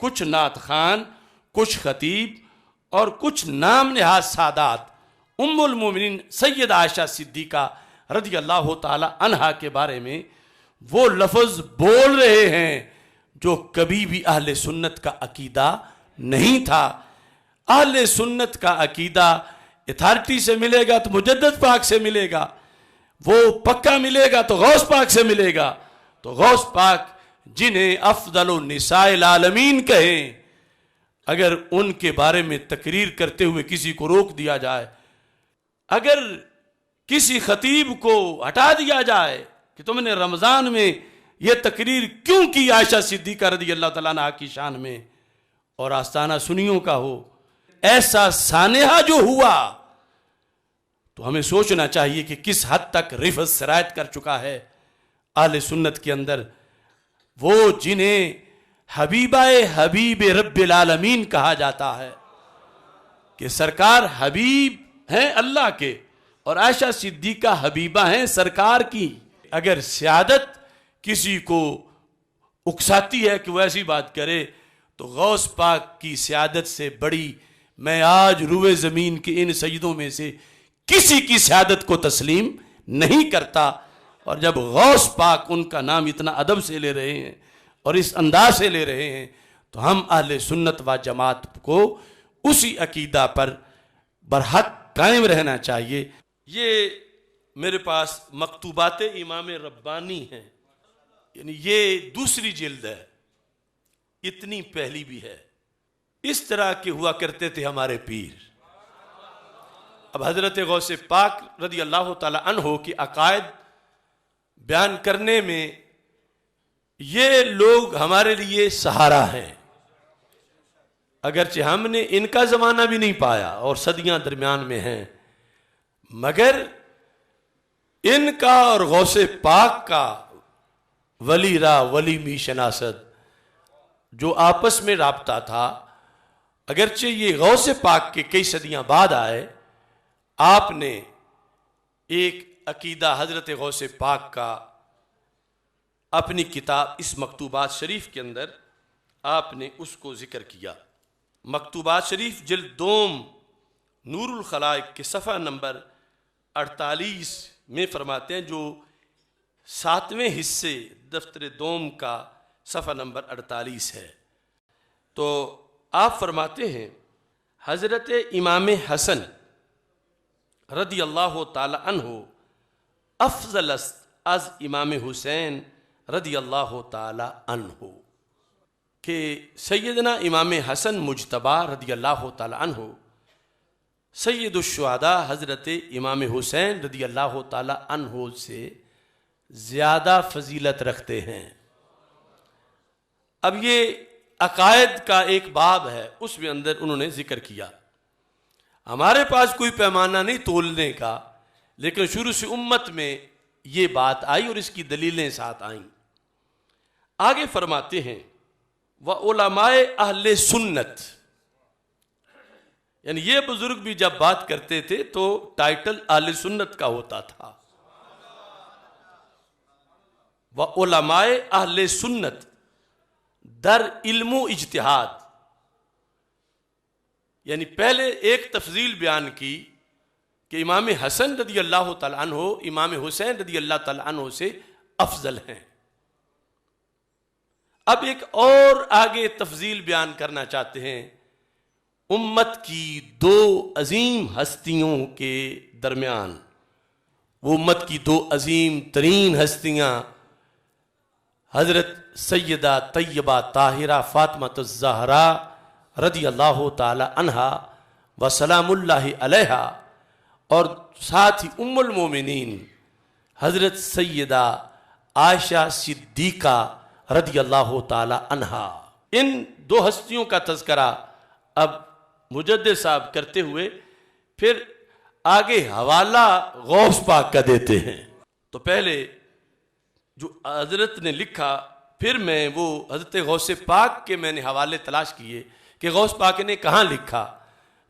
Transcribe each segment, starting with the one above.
کچھ نعت خان، کچھ خطیب اور کچھ نام نہاد سادات ام المومنین سید عائشہ صدیقہ رضی اللہ تعالی عنہا کے بارے میں وہ لفظ بول رہے ہیں جو کبھی بھی اہل سنت کا عقیدہ نہیں تھا۔ اہل سنت کا عقیدہ اتھارٹی سے ملے گا تو مجدد پاک سے ملے گا، وہ پکا ملے گا تو غوث پاک سے ملے گا۔ تو غوث پاک جنہیں افضل النساء العالمین کہیں، اگر ان کے بارے میں تقریر کرتے ہوئے کسی کو روک دیا جائے، اگر کسی خطیب کو ہٹا دیا جائے کہ تم نے رمضان میں یہ تقریر کیوں کی عائشہ صدیقہ رضی اللہ تعالیٰ عنہا کی شان میں، اور آستانہ سنیوں کا ہو ایسا سانحہ جو ہوا، تو ہمیں سوچنا چاہیے کہ کس حد تک رفض سرایت کر چکا ہے اہل سنت کے اندر۔ وہ جنہیں حبیبہ حبیب رب العالمین کہا جاتا ہے کہ سرکار حبیب ہیں اللہ کے اور عائشہ صدیقہ حبیبہ ہیں سرکار کی۔ اگر سیادت کسی کو اکساتی ہے کہ وہ ایسی بات کرے تو غوث پاک کی سیادت سے بڑی میں آج روئے زمین کے ان سیدوں میں سے کسی کی سیادت کو تسلیم نہیں کرتا۔ اور جب غوث پاک ان کا نام اتنا ادب سے لے رہے ہیں اور اس انداز سے لے رہے ہیں تو ہم اہل سنت و جماعت کو اسی عقیدہ پر برحق قائم رہنا چاہیے۔ یہ میرے پاس مکتوبات امام ربانی ہیں، یعنی یہ دوسری جلد ہے، اتنی پہلی بھی ہے۔ اس طرح کے ہوا کرتے تھے ہمارے پیر۔ اب حضرت غوث پاک رضی اللہ تعالی عنہ کی عقائد بیان کرنے میں یہ لوگ ہمارے لیے سہارا ہیں، اگرچہ ہم نے ان کا زمانہ بھی نہیں پایا اور صدیاں درمیان میں ہیں، مگر ان کا اور غوث پاک کا ولی را ولی می شناست جو آپس میں رابطہ تھا، اگرچہ یہ غوث پاک کے کئی صدیاں بعد آئے، آپ نے ایک عقیدہ حضرت غوث پاک کا اپنی کتاب اس مکتوبات شریف کے اندر آپ نے اس کو ذکر کیا۔ مکتوبات شریف جلد دوم نور الخلائق کے صفحہ نمبر 48 میں فرماتے ہیں، جو 7ویں حصے دفتر دوم کا صفحہ نمبر 48 ہے۔ تو آپ فرماتے ہیں حضرت امام حسن رضی اللہ تعالی عنہ افضل است از امام حسین رضی اللہ تعالی عنہ، کہ سیدنا امام حسن مجتبی رضی اللہ تعالی عنہ سید الشہداء حضرت امام حسین رضی اللہ تعالی عنہ سے زیادہ فضیلت رکھتے ہیں۔ اب یہ عقائد کا ایک باب ہے، اس میں اندر انہوں نے ذکر کیا۔ ہمارے پاس کوئی پیمانہ نہیں تولنے کا، لیکن شروع سے امت میں یہ بات آئی اور اس کی دلیلیں ساتھ آئیں۔ آگے فرماتے ہیں وَعُلَمَاءِ اہل سنت، یعنی یہ بزرگ بھی جب بات کرتے تھے تو ٹائٹل اہل سنت کا ہوتا تھا۔ وَعُلَمَاءِ اہل سنت در علم و اجتہاد، یعنی پہلے ایک تفضیل بیان کی کہ امام حسن رضی اللہ تعالیٰ عنہ امام حسین رضی اللہ تعالیٰ عنہ سے افضل ہیں۔ اب ایک اور آگے تفضیل بیان کرنا چاہتے ہیں امت کی دو عظیم ہستیوں کے درمیان۔ وہ امت کی دو عظیم ترین ہستیاں حضرت سیدہ طیبہ طاہرہ فاطمہ الزہرا رضی اللہ تعالی عنہا و سلام اللہ علیہا، اور ساتھ ہی ام المومنین حضرت سیدہ عائشہ صدیقہ رضی اللہ تعالی عنہا۔ ان دو ہستیوں کا تذکرہ اب مجدد صاحب کرتے ہوئے پھر آگے حوالہ غوث پاک کا دیتے ہیں۔ تو پہلے جو حضرت نے لکھا، پھر میں وہ حضرت غوث پاک کے میں نے حوالے تلاش کیے کہ غوث پاک نے کہاں لکھا۔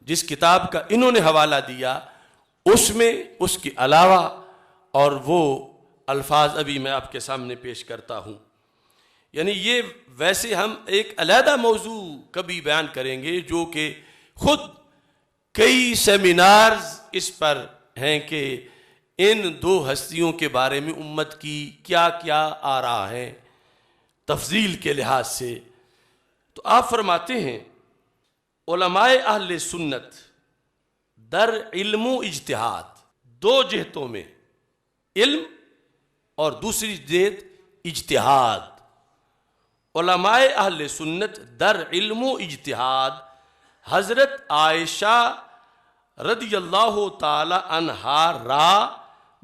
جس کتاب کا انہوں نے حوالہ دیا اس میں اس کے علاوہ اور وہ الفاظ ابھی میں آپ کے سامنے پیش کرتا ہوں۔ یعنی یہ ویسے ہم ایک علیحدہ موضوع کبھی بیان کریں گے، جو کہ خود کئی سیمینارز اس پر ہیں کہ ان دو ہستیوں کے بارے میں امت کی کیا کیا آراء ہیں تفضیل کے لحاظ سے۔ تو آپ فرماتے ہیں علماء اہل سنت در علم و اجتہاد، دو جہتوں میں، علم اور دوسری جہت اجتہاد، علماء اہل سنت در علم و اجتہاد حضرت عائشہ رضی اللہ تعالی عنہا را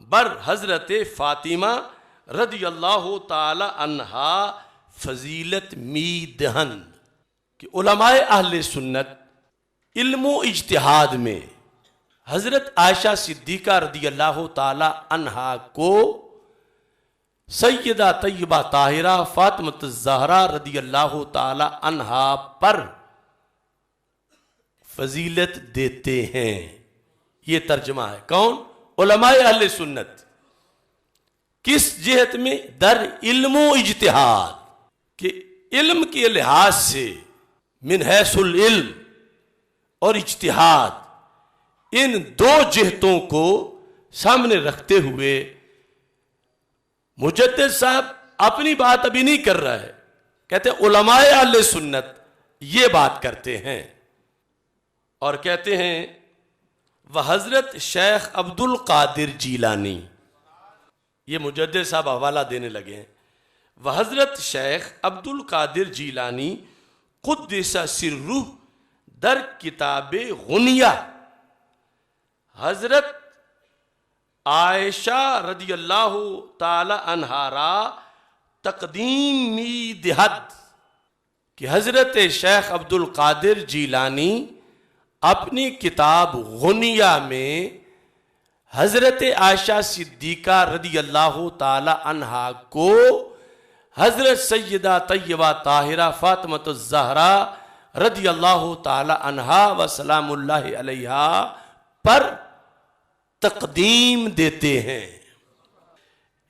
بر حضرت فاطمہ رضی اللہ تعالی عنہا فضیلت می دہند، کہ علماء اہل سنت علم و اجتہاد میں حضرت عائشہ صدیقہ رضی اللہ تعالی عنہا کو سیدہ طیبہ طاہرہ فاطمہ الزہرا رضی اللہ تعالی عنہا پر فضیلت دیتے ہیں۔ یہ ترجمہ ہے، کون؟ علماء اہل سنت۔ کس جہت میں؟ در علم و اجتہاد، کہ علم کے لحاظ سے من حیث العلم اور اجتہاد، ان دو جہتوں کو سامنے رکھتے ہوئے مجدد صاحب اپنی بات ابھی نہیں کر رہا ہے، کہتے ہیں علماء اہل سنت یہ بات کرتے ہیں، اور کہتے ہیں وہ حضرت شیخ عبد القادر جیلانی، یہ مجدد صاحب حوالہ دینے لگے ہیں، وہ حضرت شیخ عبد القادر جیلانی قدس سرہ در کتاب غنیہ حضرت عائشہ رضی اللہ تعالی عنہا را تقدیم می دہد، کہ حضرت شیخ عبد القادر جیلانی اپنی کتاب غنیہ میں حضرت عائشہ صدیقہ رضی اللہ تعالی عنہا کو حضرت سیدہ طیبہ طاہرہ فاطمہ الزہرا رضی اللہ تعالی عنہا و سلام اللہ علیہا پر تقدیم دیتے ہیں۔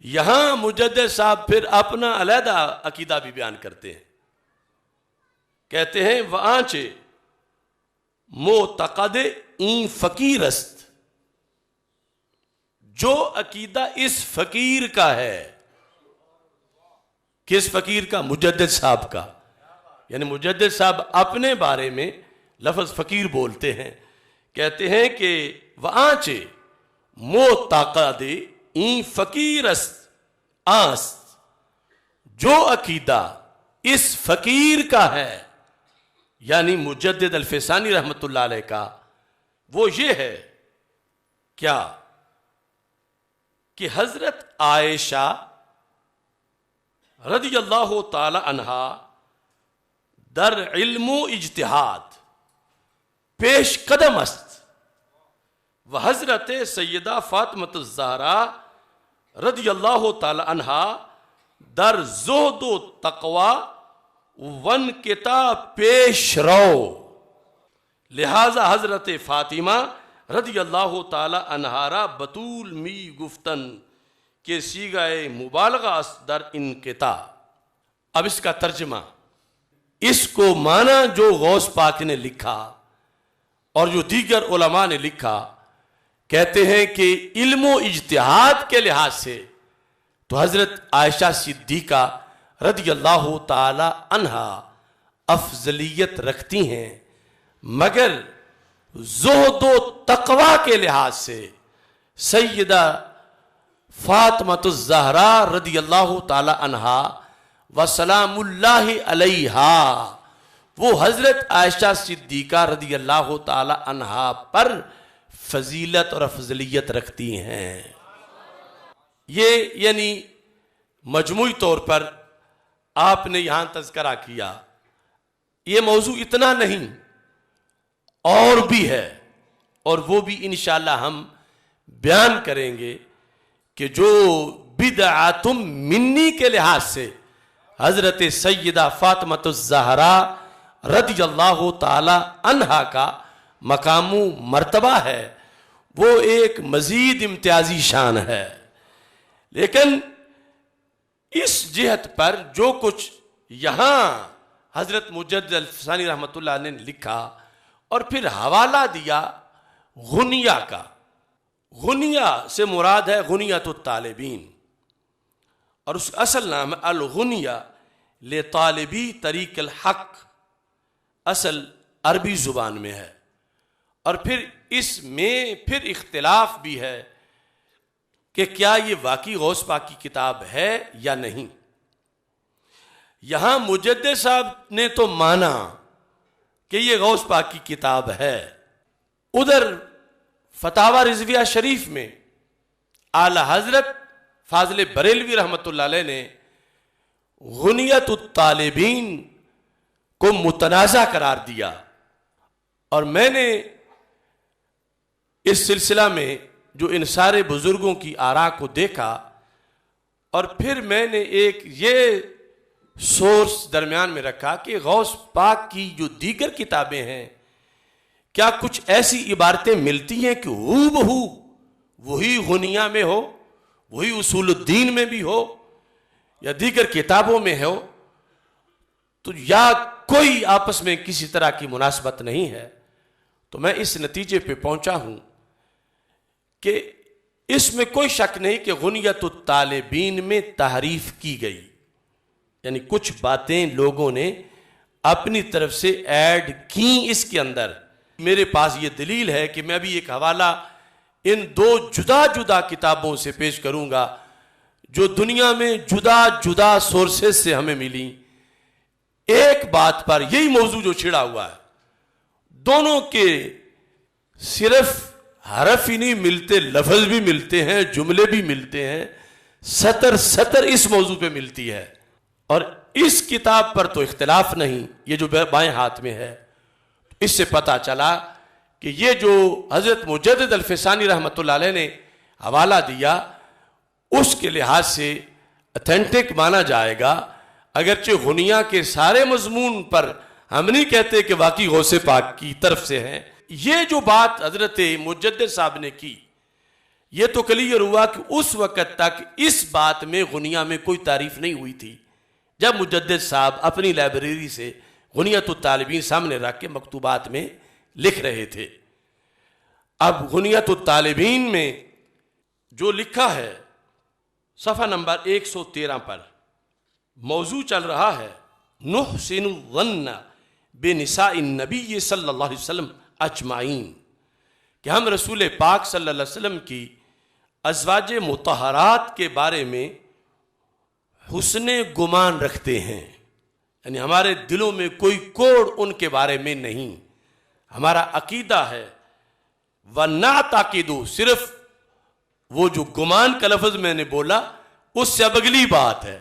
یہاں مجدد صاحب پھر اپنا علیحدہ عقیدہ بھی بیان کرتے ہیں، کہتے ہیں وآنچے معتقد این فقیر است، جو عقیدہ اس فقیر کا ہے۔ کس فقیر کا؟ مجدد صاحب کا۔ یعنی مجدد صاحب اپنے بارے میں لفظ فقیر بولتے ہیں، کہتے ہیں کہ وآنچے معتقد این فقیر است آست، جو عقیدہ اس فقیر کا ہے، یعنی مجدد الفسانی رحمت اللہ علیہ کا، وہ یہ ہے کیا کہ حضرت عائشہ رضی اللہ تعالی عنہا در علم و اجتہاد پیش قدم است، و حضرت سیدہ فاطمہ الزہرا رضی اللہ تعالی عنہا در زہد و تقوی ون کتاب پیش رو، لہذا حضرت فاطمہ رضی اللہ تعالی عنہا را بطول می گفتن کے سیغہ مبالغہ در انقطاع۔ اب اس کا ترجمہ، اس کو معنی جو غوث پاک نے لکھا اور جو دیگر علماء نے لکھا، کہتے ہیں کہ علم و اجتہاد کے لحاظ سے تو حضرت عائشہ صدیقہ رضی اللہ تعالی عنہا افضلیت رکھتی ہیں، مگر زہد و تقوی کے لحاظ سے سیدہ فاطمہ الزہرا رضی اللہ تعالی عنہا و سلام اللہ علیہا، وہ حضرت عائشہ صدیقہ رضی اللہ تعالی عنہا پر فضیلت اور افضلیت رکھتی ہیں۔ یہ یعنی مجموعی طور پر آپ نے یہاں تذکرہ کیا، یہ موضوع اتنا نہیں اور بھی ہے، اور وہ بھی انشاءاللہ ہم بیان کریں گے کہ جو بدعات منی کے لحاظ سے حضرت سیدہ فاطمہ الزہرا رضی اللہ تعالی عنہا کا مقام و مرتبہ ہے، وہ ایک مزید امتیازی شان ہے، لیکن اس جہت پر جو کچھ یہاں حضرت مجدد الفسانی رحمۃ اللہ نے لکھا اور پھر حوالہ دیا غنیہ کا. غنیہ سے مراد ہے غنیۃ الطالبین، اور اس کا اصل نام ہے الغنیہ لطالبی طریق الحق، اصل عربی زبان میں ہے. اور پھر اس میں پھر اختلاف بھی ہے کہ کیا یہ واقعی غوث پاک کی کتاب ہے یا نہیں. یہاں مجدد صاحب نے تو مانا کہ یہ غوث پاک کی کتاب ہے. ادھر فتاوی رضویہ شریف میں اعلی حضرت فاضل بریلوی رحمۃ اللہ علیہ نے غنیۃ الطالبین کو متنازع قرار دیا. اور میں نے اس سلسلہ میں جو ان سارے بزرگوں کی آراء کو دیکھا، اور پھر میں نے ایک یہ سورس درمیان میں رکھا کہ غوث پاک کی جو دیگر کتابیں ہیں کیا کچھ ایسی عبارتیں ملتی ہیں کہ ہو بہو وہی غنیہ میں ہو، وہی اصول الدین میں بھی ہو، یا دیگر کتابوں میں ہو، تو یا کوئی آپس میں کسی طرح کی مناسبت نہیں ہے. تو میں اس نتیجے پہ پہنچا ہوں کہ اس میں کوئی شک نہیں کہ غنیۃ الطالبین میں تحریف کی گئی، یعنی کچھ باتیں لوگوں نے اپنی طرف سے ایڈ کی اس کے اندر. میرے پاس یہ دلیل ہے کہ میں ابھی ایک حوالہ ان دو جدا جدا کتابوں سے پیش کروں گا جو دنیا میں جدا جدا سورسز سے ہمیں ملی. ایک بات پر یہی موضوع جو چھڑا ہوا ہے، دونوں کے صرف حرف ہی نہیں ملتے، لفظ بھی ملتے ہیں، جملے بھی ملتے ہیں، سطر سطر اس موضوع پہ ملتی ہے. اور اس کتاب پر تو اختلاف نہیں، یہ جو بائیں ہاتھ میں ہے. اس سے پتہ چلا کہ یہ جو حضرت مجدد الفسانی رحمۃ اللہ علیہ نے حوالہ دیا اس کے لحاظ سے اتھینٹک مانا جائے گا، اگرچہ غنیہ کے سارے مضمون پر ہم نہیں کہتے کہ واقعی غوث پاک کی طرف سے ہیں. یہ جو بات حضرت مجدد صاحب نے کی، یہ تو کلیئر ہوا کہ اس وقت تک اس بات میں غنیہ میں کوئی تعریف نہیں ہوئی تھی جب مجدد صاحب اپنی لائبریری سے غنیۃ الطالبین سامنے رکھ کے مکتوبات میں لکھ رہے تھے. اب غنیۃ الطالبین میں جو لکھا ہے صفحہ نمبر 113 پر موضوع چل رہا ہے نحسن الظن بنساء النبی صلی اللہ علیہ وسلم اجمعین، کہ ہم رسول پاک صلی اللہ علیہ وسلم کی ازواج مطہرات کے بارے میں حسن گمان رکھتے ہیں. یعنی ہمارے دلوں میں کوئی کوڑ ان کے بارے میں نہیں، ہمارا عقیدہ ہے. وَنَعْتَقِدُ، صرف وہ جو گمان کا لفظ میں نے بولا اس سے اب اگلی بات ہے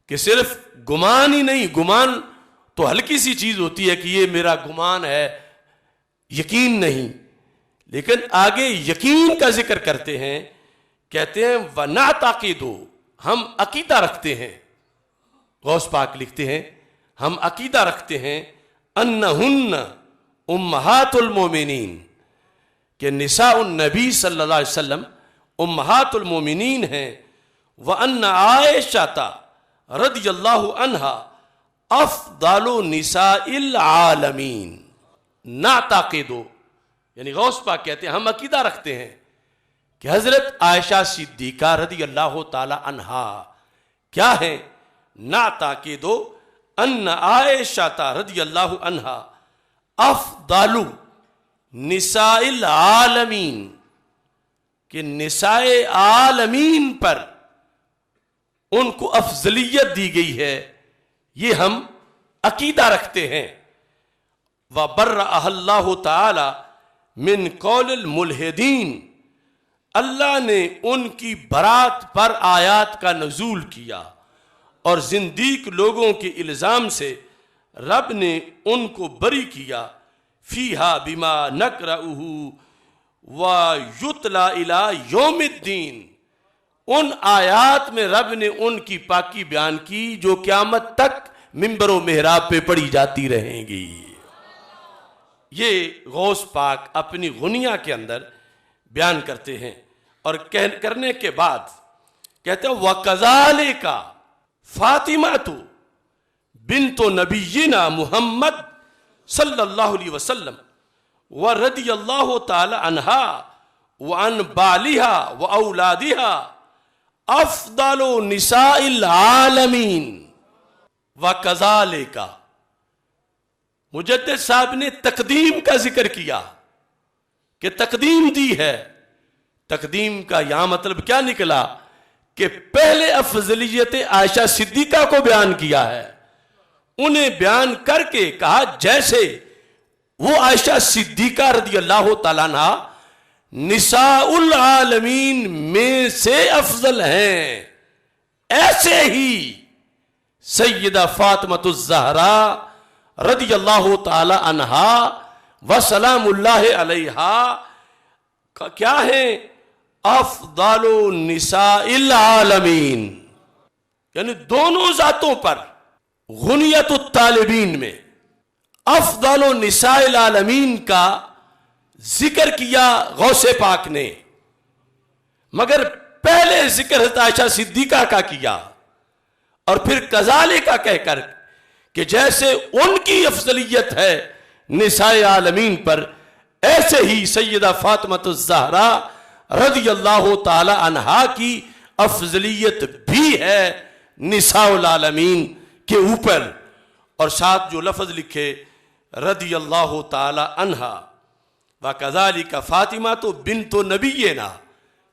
کہ صرف گمان ہی نہیں، گمان تو ہلکی سی چیز ہوتی ہے کہ یہ میرا گمان ہے، یقین نہیں. لیکن آگے یقین کا ذکر کرتے ہیں، کہتے ہیں وَنَعْتَقِدُ، ہم عقیدہ رکھتے ہیں. غوث پاک لکھتے ہیں ہم عقیدہ رکھتے ہیں انہن امہات المومنین، کہ نساء النبی صلی اللہ علیہ وسلم امہات المومنین ہیں. وَأَنَّ عَائِشَةَ رضی اللہ عنہا افضل نساء العالمین. نعتقد، یعنی غوث پاک کہتے ہیں ہم عقیدہ رکھتے ہیں کہ حضرت عائشہ صدیقہ رضی اللہ تعالی عنہا کیا ہیں؟ نعتقد ان عائشہ رضی اللہ عنہا افضل نساء العالمین، کہ نساء عالمین پر ان کو افضلیت دی گئی ہے، یہ ہم عقیدہ رکھتے ہیں. وَبَرَّأَهَا اللَّهُ تَعَالَى مِنْ قَوْلِ الْمُلْحِدِينَ، اللہ نے ان کی برات پر آیات کا نزول کیا اور زندیق لوگوں کے الزام سے رب نے ان کو بری کیا. فِيهَا بِمَا نَقْرَأُهُ وَيُتْلَى إِلَى يَوْمِ الدِّينِ، ان آیات میں رب نے ان کی پاکی بیان کی جو قیامت تک منبر و محراب پہ پڑھی جاتی رہیں گی. یہ غوث پاک اپنی غنیہ کے اندر بیان کرتے ہیں، اور کرنے کے بعد کہتے ہیں وَكَذَلِكَ فاطمہ تو، بنت نبینا محمد صلی اللہ علیہ وسلم ورضی اللہ تعالی عنہا وعن بالہا واولادہا افضل نساء العالمین وکذالک. مجدد صاحب نے تقدیم کا ذکر کیا کہ تقدیم دی ہے. تقدیم کا یہاں مطلب کیا نکلا کہ پہلے افضلیت عائشہ صدیقہ کو بیان کیا ہے. انہیں بیان کر کے کہا جیسے وہ عائشہ صدیقہ رضی اللہ تعالیٰ عنہ نساء العالمین میں سے افضل ہیں، ایسے ہی سیدہ فاطمۃ الزہرا رضی اللہ تعالی عنہا وسلام اللہ علیہا کیا ہے؟ افضل نساء العالمین. یعنی دونوں ذاتوں پر غنیت الطالبین میں افضل نساء العالمین کا ذکر کیا غوث پاک نے، مگر پہلے ذکر حضرت عائشہ صدیقہ کا کیا اور پھر کذالک کا کہہ کر کہ جیسے ان کی افضلیت ہے نساء عالمین پر، ایسے ہی سیدہ فاطمۃ الزہرا رضی اللہ تعالی عنہا کی افضلیت بھی ہے نساء العالمین کے اوپر. اور ساتھ جو لفظ لکھے رضی اللہ تعالی عنہا وکذالک فاطمہ تو بنت نبینا،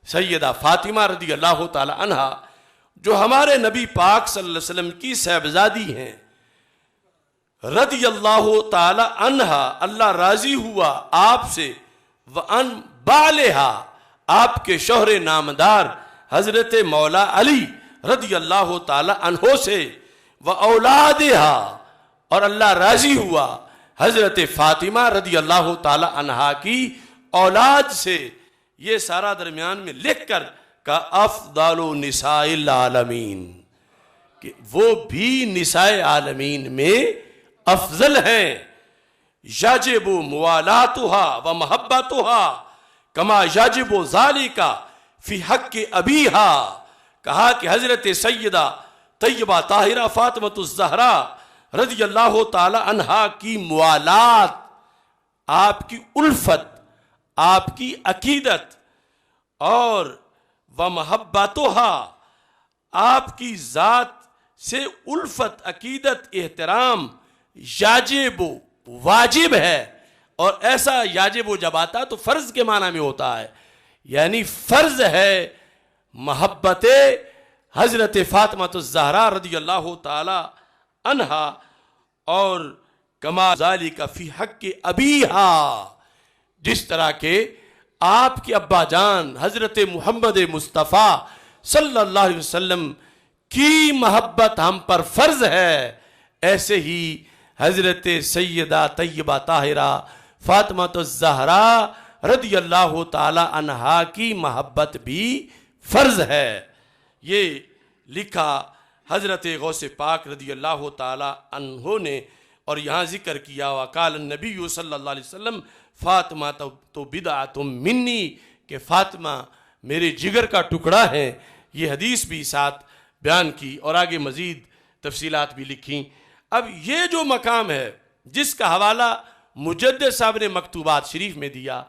سیدہ فاطمہ رضی اللہ تعالی عنہا جو ہمارے نبی پاک صلی اللہ علیہ وسلم کی صاحبزادی ہیں، رضی اللہ تعالی عنہا اللہ راضی ہوا آپ سے، وان بالہا آپ کے شوہر نامدار حضرت مولا علی رضی اللہ تعالی عنہ سے، واولادہا اور اللہ راضی ہوا حضرت فاطمہ رضی اللہ تعالی عنہا کی اولاد سے. یہ سارا درمیان میں لکھ کر کا افضل نساء العالمین کہ وہ بھی نساء عالمین میں افضل ہیں. یجب موالاتها و محبتها کما یجب ذالک فی حق ابیہا. کہا کہ حضرت سیدہ طیبہ طاہرہ فاطمۃ الزہرا رضی اللہ تعالی عنہا کی موالات، آپ کی الفت، آپ کی عقیدت اور ومحبتها آپ کی ذات سے الفت، عقیدت، احترام یاجب واجب ہے. اور ایسا یاجب جب آتا تو فرض کے معنی میں ہوتا ہے، یعنی فرض ہے محبت حضرت فاطمۃ الزہرا رضی اللہ تعالی عنہا اور کما ذالک فی حق ابیہا، جس طرح کہ آپ کے ابا جان حضرت محمد مصطفیٰ صلی اللہ علیہ وسلم کی محبت ہم پر فرض ہے، ایسے ہی حضرت سیدہ طیبہ طاہرہ فاطمۃ الزہرا رضی اللہ تعالی عنہا کی محبت بھی فرض ہے. یہ لکھا حضرت غوث پاک رضی اللہ تعالی عنہ نے، اور یہاں ذکر کیا وقال النبی صلی اللہ علیہ وسلم فاطمہ تو بدعۃ منی کہ فاطمہ میرے جگر کا ٹکڑا ہے. یہ حدیث بھی ساتھ بیان کی اور آگے مزید تفصیلات بھی لکھیں. اب یہ جو مقام ہے جس کا حوالہ مجدد صاحب نے مکتوبات شریف میں دیا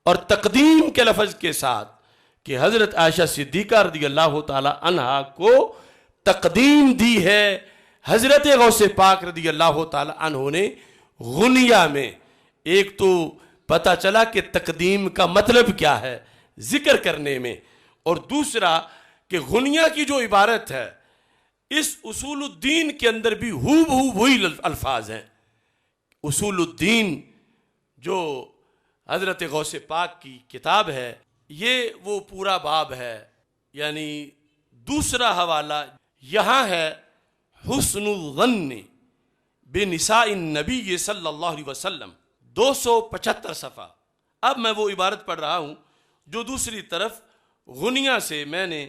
اور تقدیم کے لفظ کے ساتھ کہ حضرت عائشہ صدیقہ رضی اللہ تعالی عنہا کو تقدیم دی ہے حضرت غوث پاک رضی اللہ تعالی عنہ نے غنیہ میں. ایک تو پتہ چلا کہ تقدیم کا مطلب کیا ہے ذکر کرنے میں، اور دوسرا کہ غنیہ کی جو عبارت ہے اس اصول الدین کے اندر بھی وہی الفاظ ہیں. اصول الدین جو حضرت غوث پاک کی کتاب ہے، یہ وہ پورا باب ہے. یعنی دوسرا حوالہ یہاں ہے حسن الظن بنساء النبی صلی اللہ علیہ وسلم، 275 صفحہ. اب میں وہ عبارت پڑھ رہا ہوں جو دوسری طرف غنیہ سے میں نے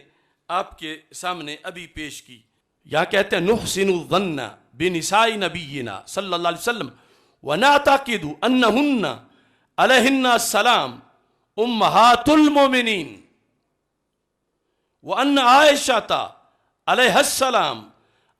آپ کے سامنے ابھی پیش کی. یہاں کہتے ہیں نحسن الظن بنساء نبینا صلی اللہ علیہ وسلم ونعتقد انہن علیہن السلام امہات المومنین وان عائشہ علیہ السلام